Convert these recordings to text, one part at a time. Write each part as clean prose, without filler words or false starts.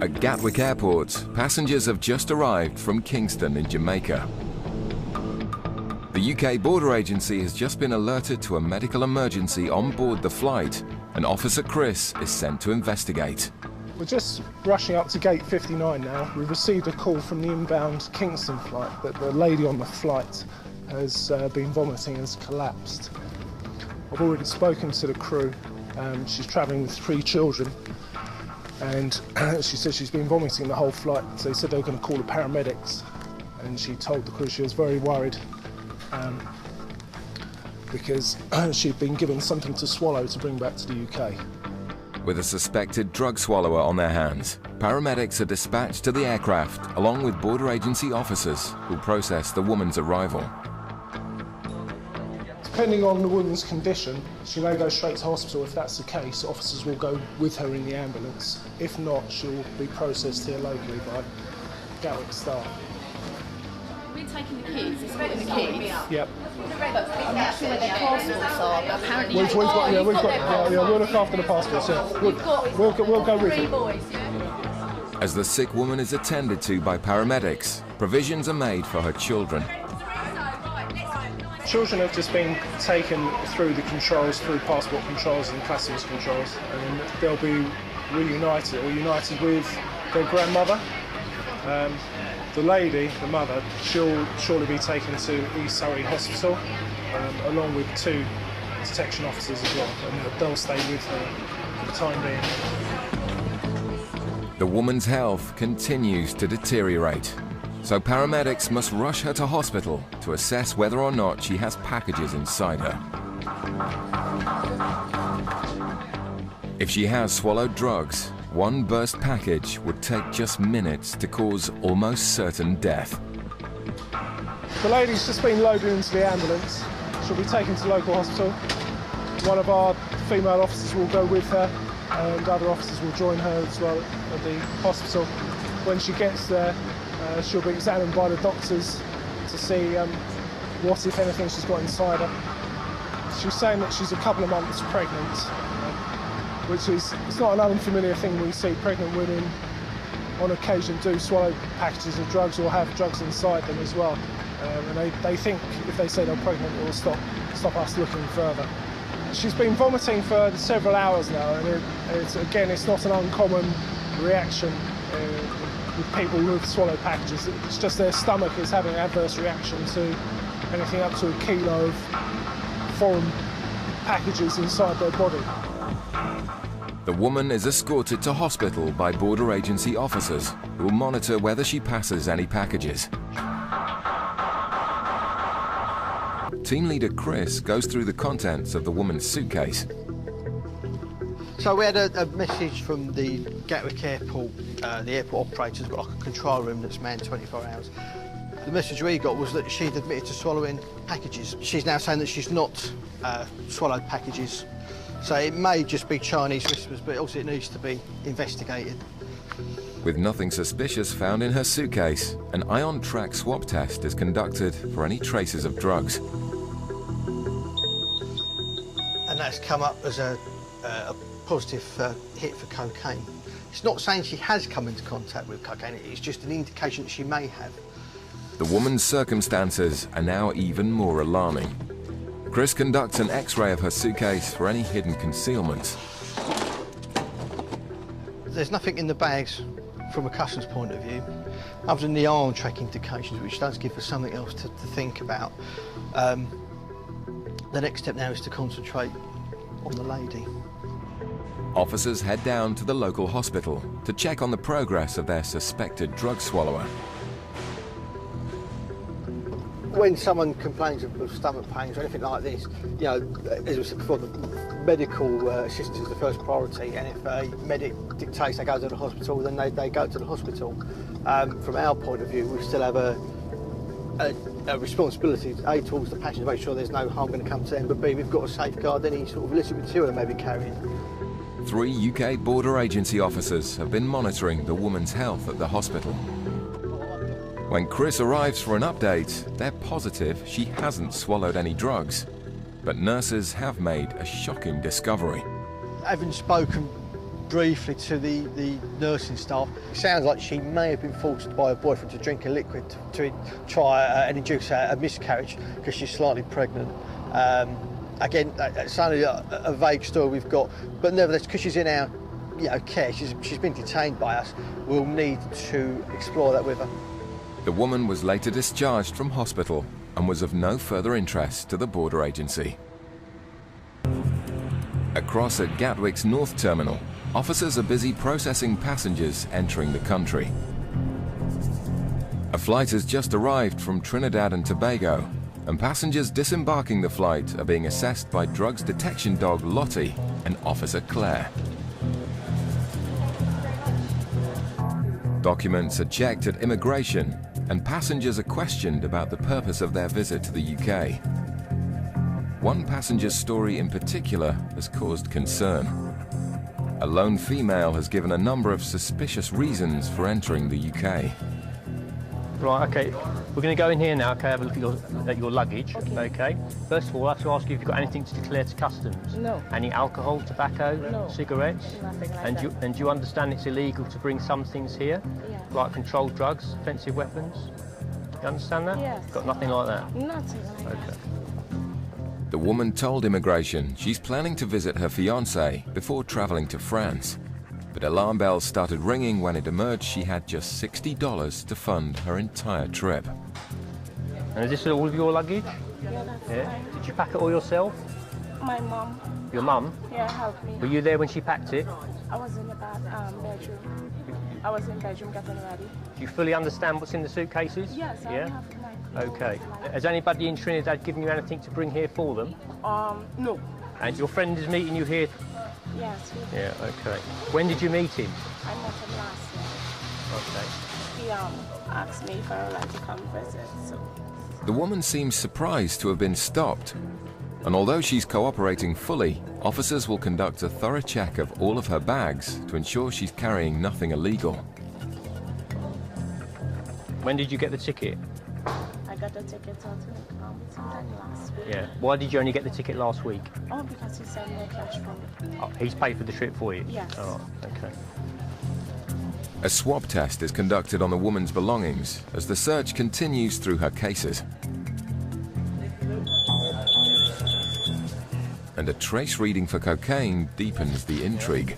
At Gatwick Airport, passengers have just arrived from Kingston in Jamaica. The UK Border Agency has just been alerted to a medical emergency on board the flight, and Officer Chris is sent to investigate. We're just rushing up to gate 59 now. We've received a call from the inbound Kingston flight that the lady on the flight has been vomiting and has collapsed. I've already spoken to the crew. She's travelling with 3 children, and she said she's been vomiting the whole flight. So they said they were going to call the paramedics, and she told the crew she was very worried because she'd been given something to swallow to bring back to the UK. With a suspected drug swallower on their hands, paramedics are dispatched to the aircraft along with border agency officers who process the woman's arrival. Depending on the woman's condition, she may go straight to hospital. If that's the case, officers will go with her in the ambulance. If not, she'll be processed here locally by Gatwick staff. We're taking the kids, escorting the kids. Yep. I'm not sure where their passports are, but apparently we'll look after the passports. Yeah. We'll go with you. Boys, yeah? As the sick woman is attended to by paramedics, provisions are made for her children. Children have just been taken through the controls, through passport controls and customs controls, and they'll be reunited or united with their grandmother. The lady, the mother, she'll surely be taken to East Surrey Hospital, along with 2 detection officers as well, and they'll stay with her for the time being. The woman's health continues to deteriorate, so paramedics must rush her to hospital to assess whether or not she has packages inside her. If she has swallowed drugs, one burst package would take just minutes to cause almost certain death. The lady's just been loaded into the ambulance. She'll be taken to local hospital. One of our female officers will go with her, and other officers will join her as well at the hospital. When she gets there, she'll be examined by the doctors to see what, if anything, she's got inside her. She's saying that she's a couple of months pregnant, which is, it's not an unfamiliar thing. We see pregnant women on occasion do swallow packages of drugs or have drugs inside them as well. And they think if they say they're pregnant, it will stop us looking further. She's been vomiting for several hours now, and it's not an uncommon reaction with people who've swallowed packages. It's just their stomach is having an adverse reaction to anything up to 1 kilo of foreign packages inside their body. The woman is escorted to hospital by border agency officers who will monitor whether she passes any packages. Team leader Chris goes through the contents of the woman's suitcase. So we had a message from the Gatwick Airport. The airport operator's got like a control room that's manned 24 hours. The message we got was that she'd admitted to swallowing packages. She's now saying that she's not swallowed packages. So it may just be Chinese whispers, but also it needs to be investigated. With nothing suspicious found in her suitcase, an ion track swab test is conducted for any traces of drugs. And that's come up as a positive hit for cocaine. It's not saying she has come into contact with cocaine, it's just an indication that she may have. The woman's circumstances are now even more alarming. Chris conducts an X-ray of her suitcase for any hidden concealments. There's nothing in the bags from a customs point of view, other than the ion track indications, which does give us something else to think about. The next step now is to concentrate on the lady. Officers head down to the local hospital to check on the progress of their suspected drug swallower. When someone complains of stomach pains or anything like this, you know, as we said before, the medical assistance is the first priority, and if a medic dictates they go to the hospital, then they go to the hospital. From our point of view, we still have a responsibility, A, towards the passenger, to make sure there's no harm going to come to them, but B, we've got to safeguard any sort of illicit material they may be carrying. 3 UK border agency officers have been monitoring the woman's health at the hospital. When Chris arrives for an update, they're positive she hasn't swallowed any drugs. But nurses have made a shocking discovery. Having spoken briefly to the nursing staff. It sounds like she may have been forced by her boyfriend to drink a liquid to try and induce a miscarriage because she's slightly pregnant. Again, it's only a vague story we've got, but nevertheless, because she's in our care, she's been detained by us, we'll need to explore that with her. The woman was later discharged from hospital and was of no further interest to the border agency. Across at Gatwick's North Terminal, officers are busy processing passengers entering the country. A flight has just arrived from Trinidad and Tobago, and passengers disembarking the flight are being assessed by drugs detection dog Lottie and Officer Claire. Documents are checked at immigration, and passengers are questioned about the purpose of their visit to the UK. One passenger's story in particular has caused concern. A lone female has given a number of suspicious reasons for entering the UK. Right, okay, we're going to go in here now, okay, have a look at your luggage, okay. First of all, I have to ask you if you've got anything to declare to customs. No. Any alcohol, tobacco, no. Cigarettes? Nothing like and that. Do you understand it's illegal to bring some things here? Yeah. Like controlled drugs, offensive weapons? You understand that? Yes. Got nothing like that? Nothing like that. Okay. The woman told immigration she's planning to visit her fiancé before traveling to France. But alarm bells started ringing when it emerged she had just $60 to fund her entire trip. And is this all of your luggage? Yeah, that's Yeah. fine. Did you pack it all yourself? My mom, Your mum? yeah, helped me. Were you there when she packed it? I was in the bedroom. I was in bedroom getting ready. Do you fully understand what's in the suitcases? Yes, I Yeah? have my clothes. Okay. Has anybody in Trinidad given you anything to bring here for them? No. And your friend is meeting you here? Yes, Yeah, okay. When did you meet him? I met him last Okay. year. He asked me if I would like to come visit, so. The woman seems surprised to have been stopped. And although she's cooperating fully, officers will conduct a thorough check of all of her bags to ensure she's carrying nothing illegal. When did you get the ticket? I got the ticket sometime last week. Yeah. Why did you only get the ticket last week? Oh, because he sent me a cash from it. Oh, he's paid for the trip for you? Yes. All right, okay. A swab test is conducted on the woman's belongings as the search continues through her cases. And a trace reading for cocaine deepens the intrigue.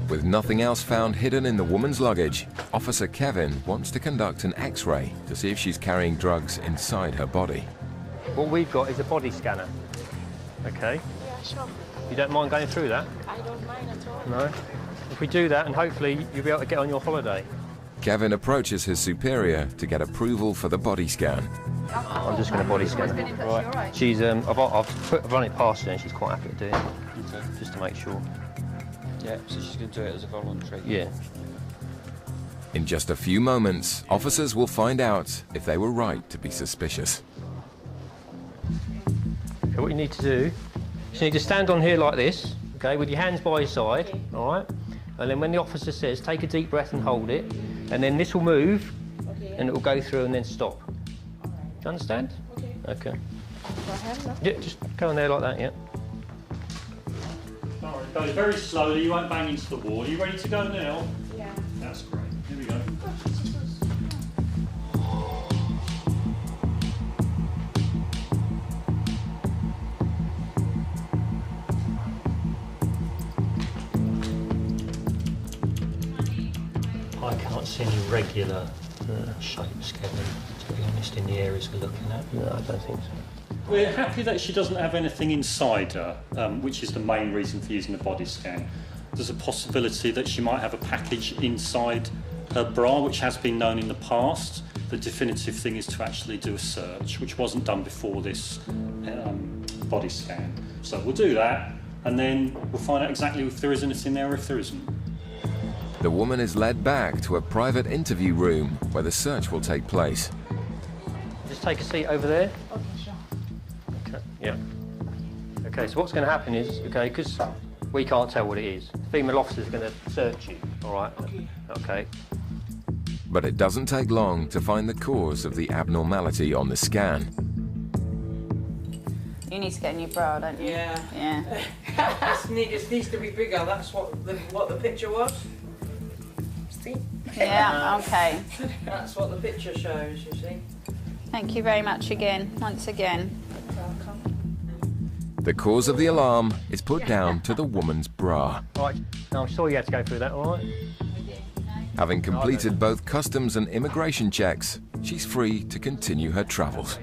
With nothing else found hidden in the woman's luggage, Officer Kevin wants to conduct an X-ray to see if she's carrying drugs inside her body. What we've got is a body scanner. Okay. Yeah, sure. You don't mind going through that? I don't mind at all. No? If we do that, and hopefully you'll be able to get on your holiday. Kevin approaches his superior to get approval for the body scan. I'm just going to body scan her. Right. She's I've run it past her and she's quite happy to do it. Okay. Just to make sure. Yeah, so she's going to do it as a voluntary. Yeah. In just a few moments, officers will find out if they were right to be suspicious. Okay, what you need to do, you just need to stand on here like this, okay, with your hands by your side, Okay. all right? And then when the officer says, take a deep breath and hold it, and then this will move, Okay. and it will go through and then stop. All right. Do you understand? Okay. Okay. Go ahead now. Yeah, just go on there like that, yeah. All right, go very slowly, you won't bang into the wall. Are you ready to go now? Yeah. That's great. Here we go. I can't see any regular shapes, Kevin, to be honest, in the areas we're looking at. No, I don't think so. We're happy that she doesn't have anything inside her, which is the main reason for using the body scan. There's a possibility that she might have a package inside her bra, which has been known in the past. The definitive thing is to actually do a search, which wasn't done before this body scan. So we'll do that, and then we'll find out exactly if there is anything there or if there isn't. The woman is led back to a private interview room where the search will take place. Just take a seat over there. Okay, sure. Okay, yeah. Okay, so what's going to happen is, okay, because we can't tell what it is, the female officer's going to search you, all right? Okay. Okay. But it doesn't take long to find the cause of the abnormality on the scan. You need to get a new bra, don't you? Yeah. Yeah. It needs to be bigger. That's what the picture was. See? Yeah, okay. That's what the picture shows, you see. Thank you very much again, once again. The cause of the alarm is put down to the woman's bra. Right, now I'm sorry you had to go through that, all right? Having completed both customs and immigration checks, she's free to continue her travels.